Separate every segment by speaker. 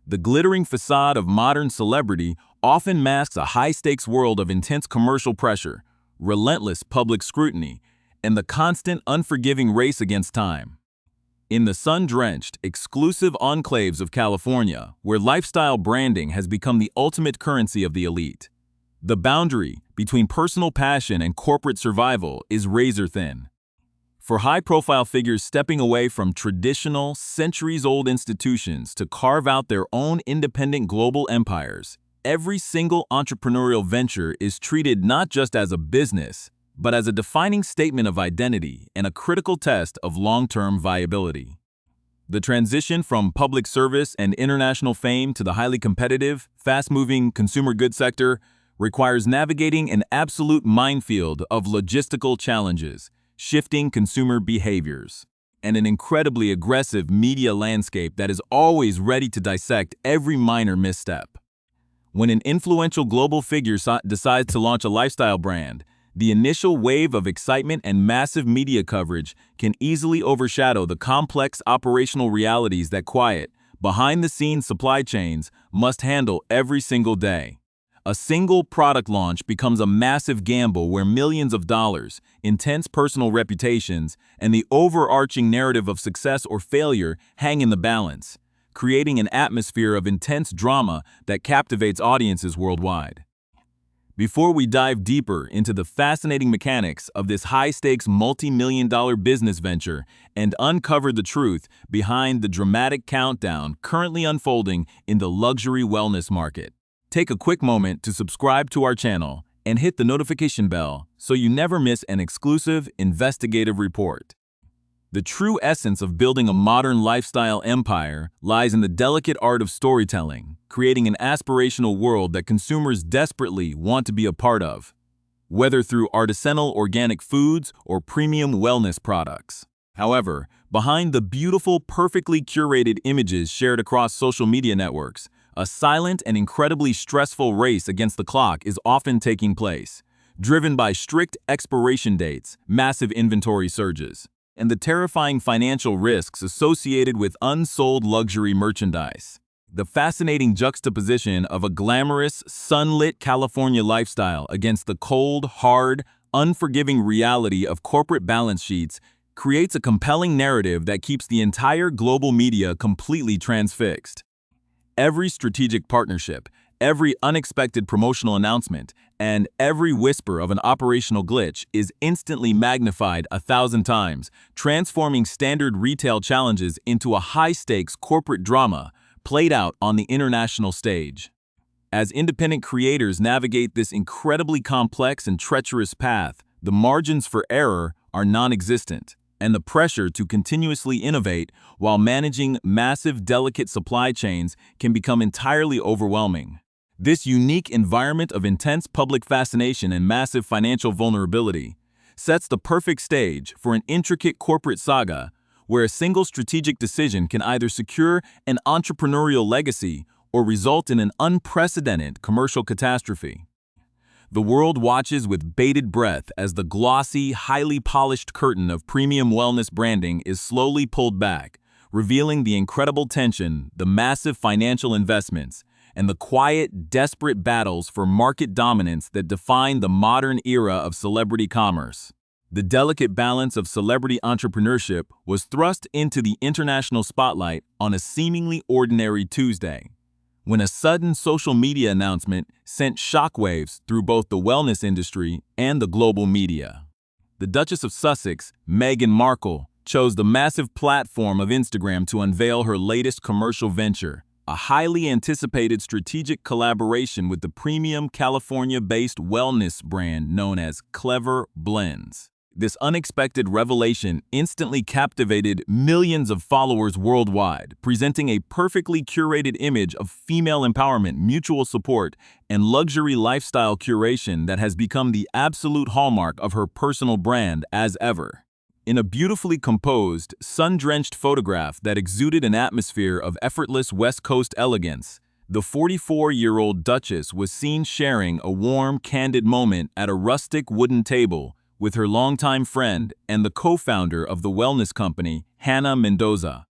Speaker 1: The glittering facade of modern celebrity often masks a high-stakes world of intense commercial pressure, relentless public scrutiny, and the constant, unforgiving race against time. In the sun-drenched, exclusive enclaves of California, where lifestyle branding has become the ultimate currency of the elite, the boundary between personal passion and corporate survival is razor-thin. For high-profile figures stepping away from traditional, centuries-old institutions to carve out their own independent global empires, every single entrepreneurial venture is treated not just as a business, but as a defining statement of identity and a critical test of long-term viability. The transition from public service and international fame to the highly competitive, fast-moving consumer goods sector requires navigating an absolute minefield of logistical challenges, shifting consumer behaviors, and an incredibly aggressive media landscape that is always ready to dissect every minor misstep. When an influential global figure decides to launch a lifestyle brand, the initial wave of excitement and massive media coverage can easily overshadow the complex operational realities that quiet, behind-the-scenes supply chains must handle every single day. A single product launch becomes a massive gamble where millions of dollars, intense personal reputations, and the overarching narrative of success or failure hang in the balance, creating an atmosphere of intense drama that captivates audiences worldwide. Before we dive deeper into the fascinating mechanics of this high-stakes multi-million-dollar business venture and uncover the truth behind the dramatic countdown currently unfolding in the luxury wellness market, take a quick moment to subscribe to our channel and hit the notification bell so you never miss an exclusive investigative report. The true essence of building a modern lifestyle empire lies in the delicate art of storytelling, creating an aspirational world that consumers desperately want to be a part of, whether through artisanal organic foods or premium wellness products. However, behind the beautiful, perfectly curated images shared across social media networks, a silent and incredibly stressful race against the clock is often taking place, driven by strict expiration dates, massive inventory surges, and the terrifying financial risks associated with unsold luxury merchandise. The fascinating juxtaposition of a glamorous, sunlit California lifestyle against the cold, hard, unforgiving reality of corporate balance sheets creates a compelling narrative that keeps the entire global media completely transfixed. Every strategic partnership, every unexpected promotional announcement, and every whisper of an operational glitch is instantly magnified 1,000 times, transforming standard retail challenges into a high-stakes corporate drama played out on the international stage. As independent creators navigate this incredibly complex and treacherous path, the margins for error are non-existent, and the pressure to continuously innovate while managing massive, delicate supply chains can become entirely overwhelming. This unique environment of intense public fascination and massive financial vulnerability sets the perfect stage for an intricate corporate saga where a single strategic decision can either secure an entrepreneurial legacy or result in an unprecedented commercial catastrophe. The world watches with bated breath as the glossy, highly polished curtain of premium wellness branding is slowly pulled back, revealing the incredible tension, the massive financial investments, and the quiet, desperate battles for market dominance that define the modern era of celebrity commerce. The delicate balance of celebrity entrepreneurship was thrust into the international spotlight on a seemingly ordinary Tuesday, when a sudden social media announcement sent shockwaves through both the wellness industry and the global media. The Duchess of Sussex, Meghan Markle, chose the massive platform of Instagram to unveil her latest commercial venture, a highly anticipated strategic collaboration with the premium California-based wellness brand known as Clever Blends. This unexpected revelation instantly captivated millions of followers worldwide, presenting a perfectly curated image of female empowerment, mutual support, and luxury lifestyle curation that has become the absolute hallmark of her personal brand as ever. In a beautifully composed, sun-drenched photograph that exuded an atmosphere of effortless West Coast elegance, the 44-year-old Duchess was seen sharing a warm, candid moment at a rustic wooden table with her longtime friend and the co-founder of the wellness company, Hannah Mendoza.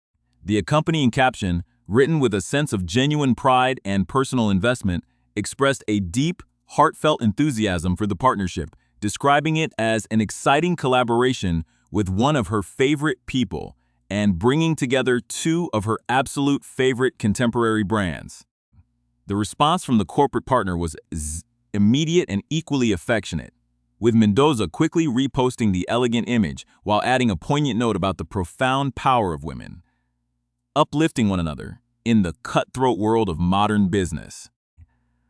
Speaker 1: The accompanying caption, written with a sense of genuine pride and personal investment, expressed a deep, heartfelt enthusiasm for the partnership, describing it as an exciting collaboration with one of her favorite people and bringing together two of her absolute favorite contemporary brands. The response from the corporate partner was immediate and equally affectionate, with Mendoza quickly reposting the elegant image while adding a poignant note about the profound power of women, uplifting one another in the cutthroat world of modern business.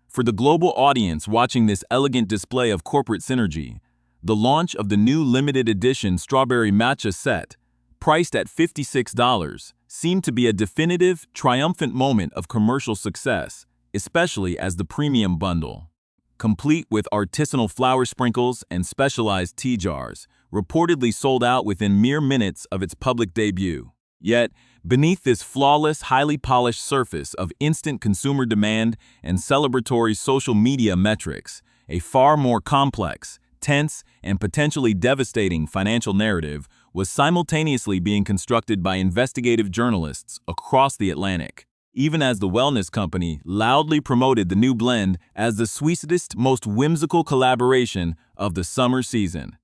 Speaker 1: For the global audience watching this elegant display of corporate synergy, the launch of the new limited edition strawberry matcha set, priced at $56, seemed to be a definitive, triumphant moment of commercial success, especially as the premium bundle, complete with artisanal flower sprinkles and specialized tea jars, reportedly sold out within mere minutes of its public debut. Yet, beneath this flawless, highly polished surface of instant consumer demand and celebratory social media metrics, a far more complex, tense, and potentially devastating financial narrative was simultaneously being constructed by investigative journalists across the Atlantic, even as the wellness company loudly promoted the new blend as the sweetest, most whimsical collaboration of the summer season.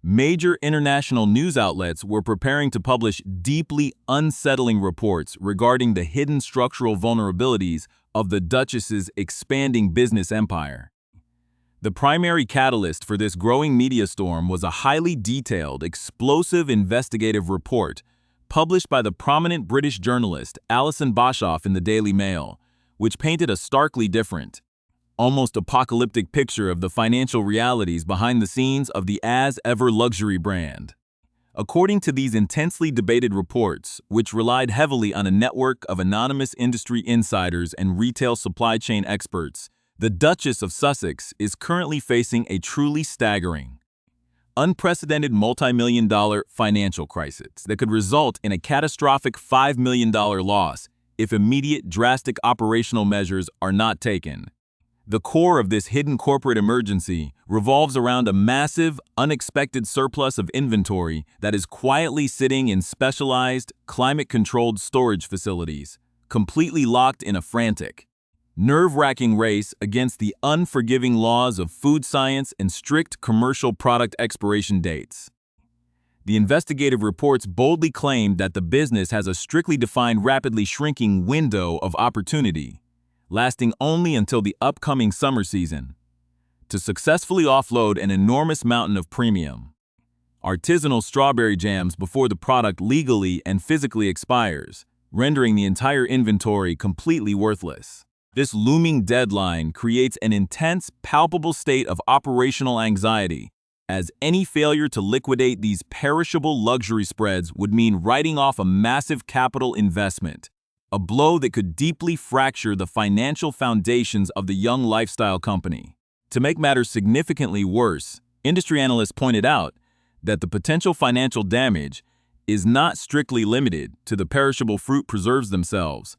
Speaker 1: Major international news outlets were preparing to publish deeply unsettling reports regarding the hidden structural vulnerabilities of the Duchess's expanding business empire. The primary catalyst for this growing media storm was a highly detailed, explosive investigative report published by the prominent British journalist Alison Boshoff in the Daily Mail, which painted a starkly different, almost apocalyptic picture of the financial realities behind the scenes of the as-ever luxury brand. According to these intensely debated reports, which relied heavily on a network of anonymous industry insiders and retail supply chain experts, the Duchess of Sussex is currently facing a truly staggering, unprecedented multi-million-dollar financial crisis that could result in a catastrophic $5 million loss if immediate drastic operational measures are not taken. The core of this hidden corporate emergency revolves around a massive, unexpected surplus of inventory that is quietly sitting in specialized, climate-controlled storage facilities, completely locked in a frantic, nerve-wracking race against the unforgiving laws of food science and strict commercial product expiration dates. The investigative reports boldly claimed that the business has a strictly defined, rapidly shrinking window of opportunity, lasting only until the upcoming summer season, to successfully offload an enormous mountain of premium, artisanal strawberry jams before the product legally and physically expires, rendering the entire inventory completely worthless. This looming deadline creates an intense, palpable state of operational anxiety, as any failure to liquidate these perishable luxury spreads would mean writing off a massive capital investment, a blow that could deeply fracture the financial foundations of the young lifestyle company. To make matters significantly worse, industry analysts pointed out that the potential financial damage is not strictly limited to the perishable fruit preserves themselves.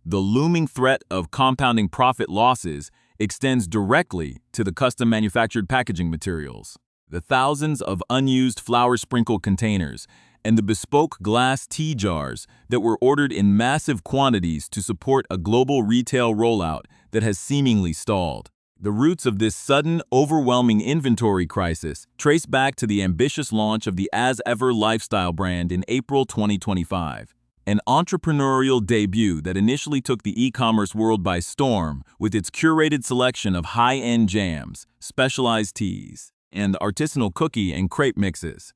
Speaker 1: The looming threat of compounding profit losses extends directly to the custom manufactured packaging materials, the thousands of unused flour sprinkle containers, and the bespoke glass tea jars that were ordered in massive quantities to support a global retail rollout that has seemingly stalled. The roots of this sudden, overwhelming inventory crisis trace back to the ambitious launch of the as-ever lifestyle brand in April 2025, an entrepreneurial debut that initially took the e-commerce world by storm with its curated selection of high-end jams, specialized teas, and artisanal cookie and crepe mixes.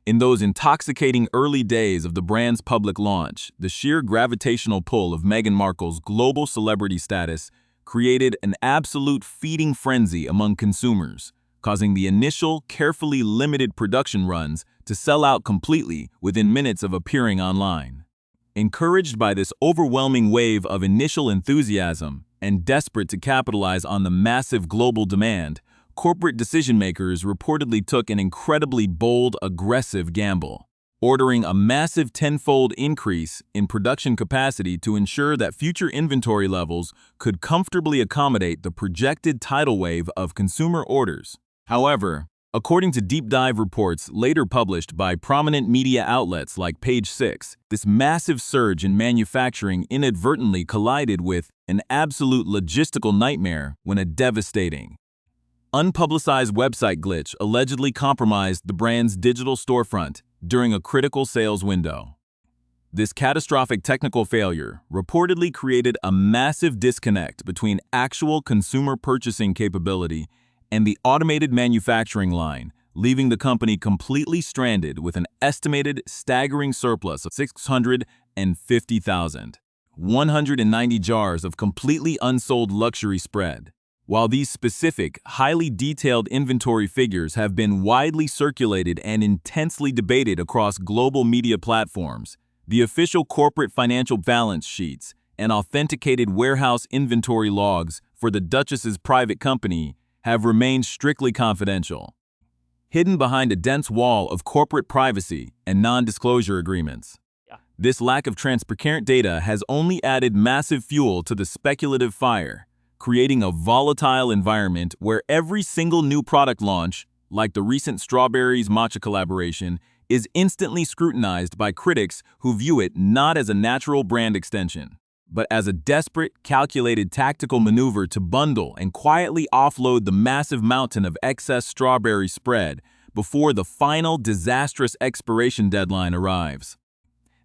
Speaker 1: In those intoxicating early days of the brand's public launch, the sheer gravitational pull of Meghan Markle's global celebrity status created an absolute feeding frenzy among consumers, causing the initial, carefully limited production runs to sell out completely within minutes of appearing online. Encouraged by this overwhelming wave of initial enthusiasm and desperate to capitalize on the massive global demand, corporate decision-makers reportedly took an incredibly bold, aggressive gamble, ordering a massive tenfold increase in production capacity to ensure that future inventory levels could comfortably accommodate the projected tidal wave of consumer orders. However, According to deep dive reports later published by prominent media outlets like Page Six, this massive surge in manufacturing inadvertently collided with an absolute logistical nightmare when a devastating, unpublicized website glitch allegedly compromised the brand's digital storefront during a critical sales window. This catastrophic technical failure reportedly created a massive disconnect between actual consumer purchasing capability and the automated manufacturing line, leaving the company completely stranded with an estimated staggering surplus of 650,190 jars of completely unsold luxury spread. While these specific, highly detailed inventory figures have been widely circulated and intensely debated across global media platforms, the official corporate financial balance sheets and authenticated warehouse inventory logs for the Duchess's private company have remained strictly confidential, hidden behind a dense wall of corporate privacy and non-disclosure agreements. This lack of transparent data has only added massive fuel to the speculative fire, creating a volatile environment where every single new product launch, like the recent Strawberries Matcha collaboration, is instantly scrutinized by critics who view it not as a natural brand extension, but as a desperate, calculated tactical maneuver to bundle and quietly offload the massive mountain of excess strawberry spread before the final disastrous expiration deadline arrives.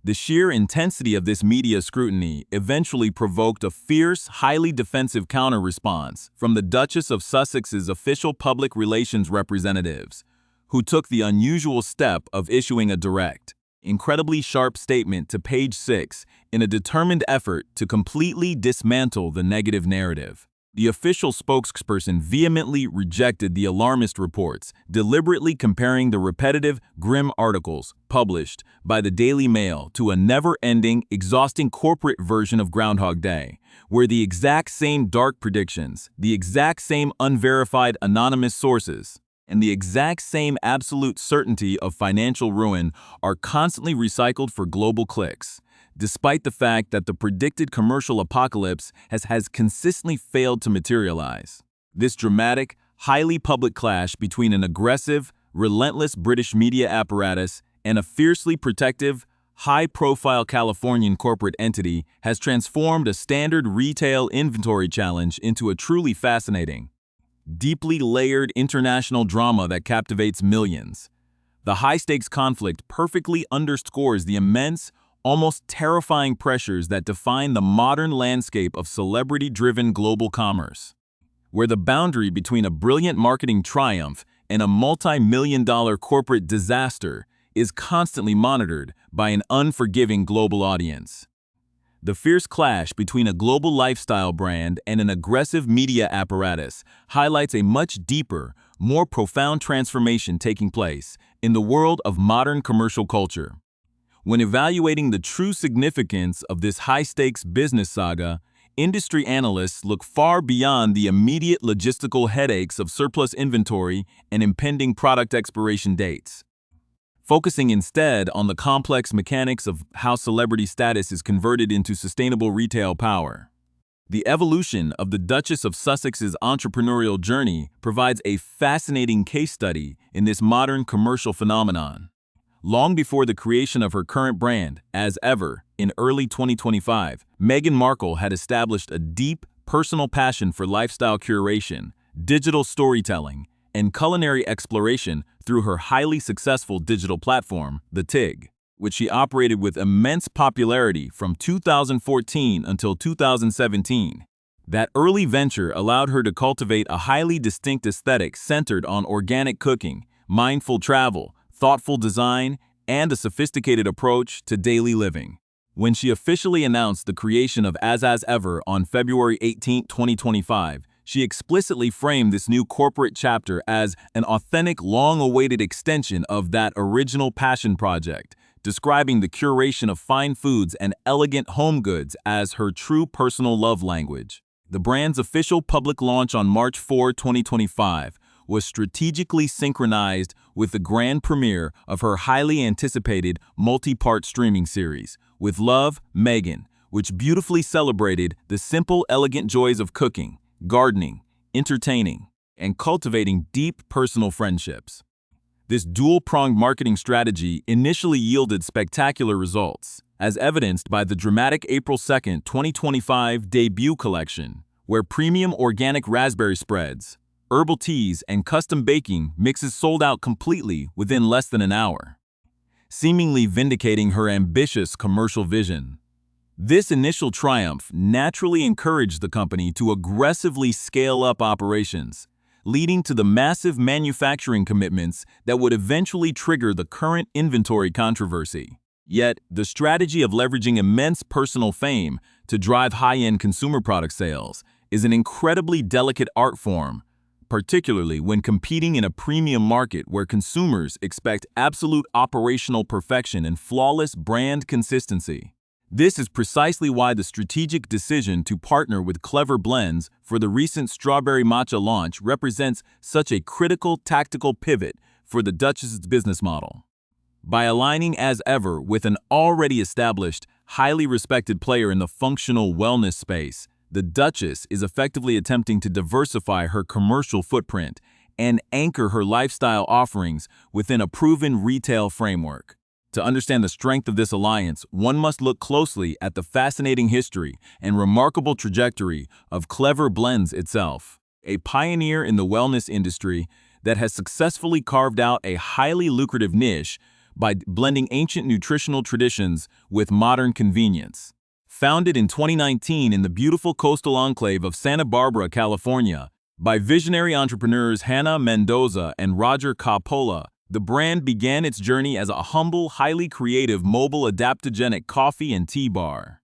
Speaker 1: The sheer intensity of this media scrutiny eventually provoked a fierce, highly defensive counter-response from the Duchess of Sussex's official public relations representatives, who took the unusual step of issuing a direct, incredibly sharp statement to Page Six in a determined effort to completely dismantle the negative narrative. The official spokesperson vehemently rejected the alarmist reports, deliberately comparing the repetitive, grim articles published by the Daily Mail to a never-ending, exhausting corporate version of Groundhog Day, where the exact same dark predictions, the exact same unverified anonymous sources, and the exact same absolute certainty of financial ruin are constantly recycled for global clicks, despite the fact that the predicted commercial apocalypse has consistently failed to materialize. This dramatic, highly public clash between an aggressive, relentless British media apparatus and a fiercely protective, high-profile Californian corporate entity has transformed a standard retail inventory challenge into a truly fascinating, deeply layered international drama that captivates millions. The high-stakes conflict perfectly underscores the immense, almost terrifying pressures that define the modern landscape of celebrity-driven global commerce, where the boundary between a brilliant marketing triumph and a multi-million-dollar corporate disaster is constantly monitored by an unforgiving global audience. The fierce clash between a global lifestyle brand and an aggressive media apparatus highlights a much deeper, more profound transformation taking place in the world of modern commercial culture. When evaluating the true significance of this high-stakes business saga, industry analysts look far beyond the immediate logistical headaches of surplus inventory and impending product expiration dates, focusing instead on the complex mechanics of how celebrity status is converted into sustainable retail power. The evolution of the Duchess of Sussex's entrepreneurial journey provides a fascinating case study in this modern commercial phenomenon. Long before the creation of her current brand, as ever, in early 2025, Meghan Markle had established a deep, personal passion for lifestyle curation, digital storytelling, and culinary exploration through her highly successful digital platform, The Tig, which she operated with immense popularity from 2014 until 2017. That early venture allowed her to cultivate a highly distinct aesthetic centered on organic cooking, mindful travel, thoughtful design, and a sophisticated approach to daily living. When she officially announced the creation of As Ever on February 18, 2025, she explicitly framed this new corporate chapter as an authentic, long-awaited extension of that original passion project, describing the curation of fine foods and elegant home goods as her true personal love language. The brand's official public launch on March 4, 2025, was strategically synchronized with the grand premiere of her highly anticipated multi-part streaming series, With Love, Meghan, which beautifully celebrated the simple, elegant joys of cooking, gardening, entertaining, and cultivating deep personal friendships. This dual-pronged marketing strategy initially yielded spectacular results, as evidenced by the dramatic April 2, 2025 debut collection, where premium organic raspberry spreads, herbal teas, and custom baking mixes sold out completely within less than an hour, seemingly vindicating her ambitious commercial vision. This initial triumph naturally encouraged the company to aggressively scale up operations, leading to the massive manufacturing commitments that would eventually trigger the current inventory controversy. Yet, the strategy of leveraging immense personal fame to drive high-end consumer product sales is an incredibly delicate art form, particularly when competing in a premium market where consumers expect absolute operational perfection and flawless brand consistency. This is precisely why the strategic decision to partner with Clever Blends for the recent strawberry matcha launch represents such a critical tactical pivot for the Duchess's business model. By aligning as ever with an already established, highly respected player in the functional wellness space, the Duchess is effectively attempting to diversify her commercial footprint and anchor her lifestyle offerings within a proven retail framework. To understand the strength of this alliance, one must look closely at the fascinating history and remarkable trajectory of Clever Blends itself, a pioneer in the wellness industry that has successfully carved out a highly lucrative niche by blending ancient nutritional traditions with modern convenience. Founded in 2019 in the beautiful coastal enclave of Santa Barbara, California, by visionary entrepreneurs Hannah Mendoza and Roger Coppola, the brand began its journey as a humble, highly creative mobile adaptogenic coffee and tea bar.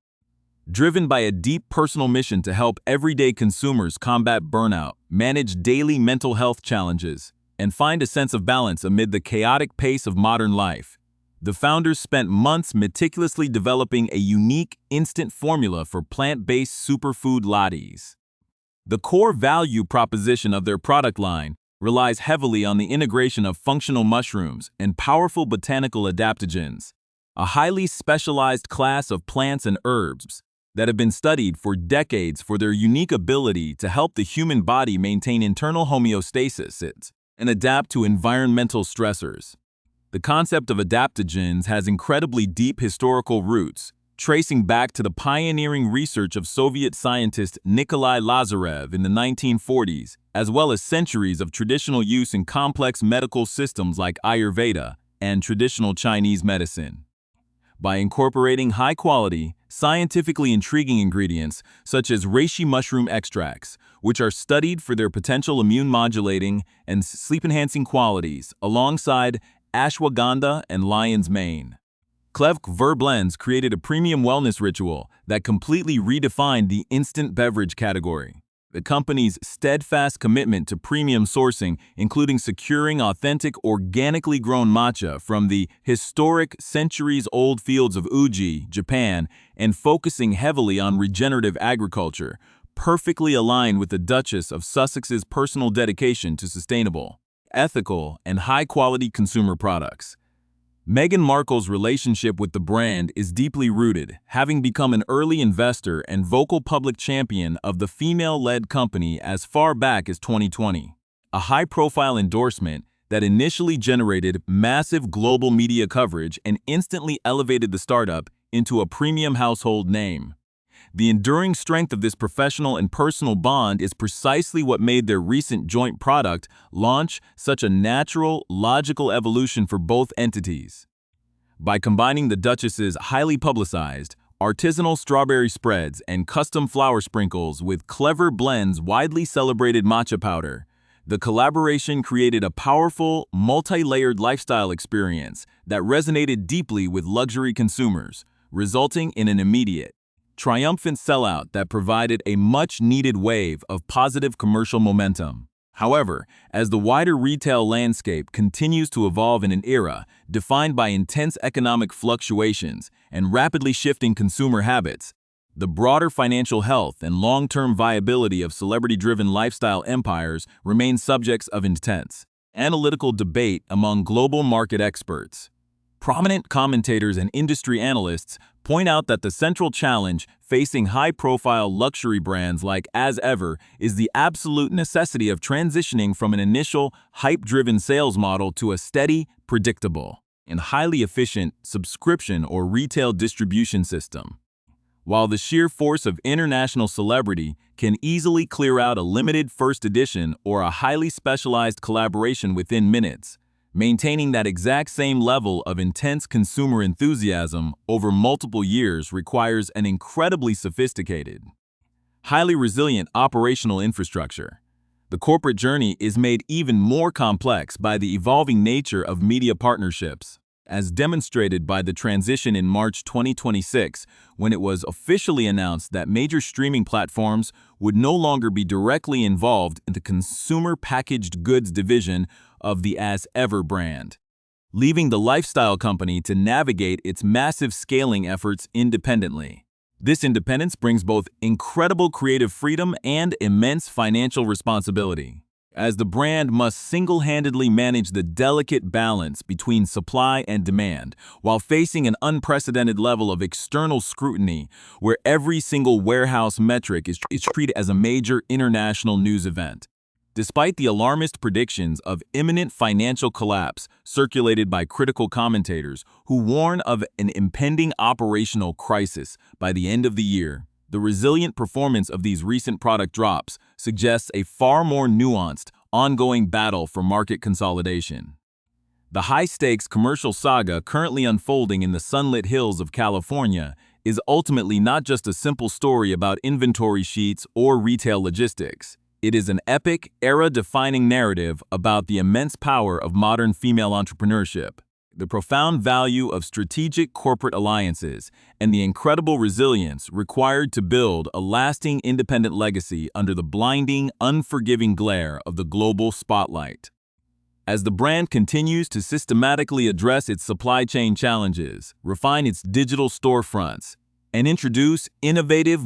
Speaker 1: Driven by a deep personal mission to help everyday consumers combat burnout, manage daily mental health challenges, and find a sense of balance amid the chaotic pace of modern life, the founders spent months meticulously developing a unique instant formula for plant-based superfood lattes. The core value proposition of their product line relies heavily on the integration of functional mushrooms and powerful botanical adaptogens, a highly specialized class of plants and herbs that have been studied for decades for their unique ability to help the human body maintain internal homeostasis and adapt to environmental stressors. The concept of adaptogens has incredibly deep historical roots, tracing back to the pioneering research of Soviet scientist Nikolai Lazarev in the 1940s, as well as centuries of traditional use in complex medical systems like Ayurveda and traditional Chinese medicine. By incorporating high-quality, scientifically intriguing ingredients such as reishi mushroom extracts, which are studied for their potential immune-modulating and sleep-enhancing qualities, alongside ashwagandha and lion's mane, Clever Blends created a premium wellness ritual that completely redefined the instant beverage category. The company's steadfast commitment to premium sourcing, including securing authentic, organically grown matcha from the historic centuries-old fields of Uji, Japan, and focusing heavily on regenerative agriculture, perfectly aligned with the Duchess of Sussex's personal dedication to sustainable, ethical, and high-quality consumer products. Meghan Markle's relationship with the brand is deeply rooted, having become an early investor and vocal public champion of the female-led company as far back as 2020. A high-profile endorsement that initially generated massive global media coverage and instantly elevated the startup into a premium household name. The enduring strength of this professional and personal bond is precisely what made their recent joint product launch such a natural, logical evolution for both entities. By combining the Duchess's highly publicized, artisanal strawberry spreads and custom flower sprinkles with Clever Blends' widely celebrated matcha powder, the collaboration created a powerful, multi-layered lifestyle experience that resonated deeply with luxury consumers, resulting in an immediate, triumphant sellout that provided a much-needed wave of positive commercial momentum. However, as the wider retail landscape continues to evolve in an era defined by intense economic fluctuations and rapidly shifting consumer habits, the broader financial health and long-term viability of celebrity-driven lifestyle empires remain subjects of intense analytical debate among global market experts. Prominent commentators and industry analysts point out that the central challenge facing high-profile luxury brands like As Ever is the absolute necessity of transitioning from an initial, hype-driven sales model to a steady, predictable, and highly efficient subscription or retail distribution system. While the sheer force of international celebrity can easily clear out a limited first edition or a highly specialized collaboration within minutes, maintaining that exact same level of intense consumer enthusiasm over multiple years requires an incredibly sophisticated, highly resilient operational infrastructure. The corporate journey is made even more complex by the evolving nature of media partnerships, as demonstrated by the transition in March 2026, when it was officially announced that major streaming platforms would no longer be directly involved in the consumer packaged goods division of the As Ever brand, leaving the lifestyle company to navigate its massive scaling efforts independently. This independence brings both incredible creative freedom and immense financial responsibility, as the brand must single-handedly manage the delicate balance between supply and demand, while facing an unprecedented level of external scrutiny where every single warehouse metric is treated as a major international news event. Despite the alarmist predictions of imminent financial collapse circulated by critical commentators who warn of an impending operational crisis by the end of the year, the resilient performance of these recent product drops suggests a far more nuanced, ongoing battle for market consolidation. The high-stakes commercial saga currently unfolding in the sunlit hills of California is ultimately not just a simple story about inventory sheets or retail logistics. It is an epic, era-defining narrative about the immense power of modern female entrepreneurship, the profound value of strategic corporate alliances, and the incredible resilience required to build a lasting independent legacy under the blinding, unforgiving glare of the global spotlight. As the brand continues to systematically address its supply chain challenges, refine its digital storefronts, and introduce innovative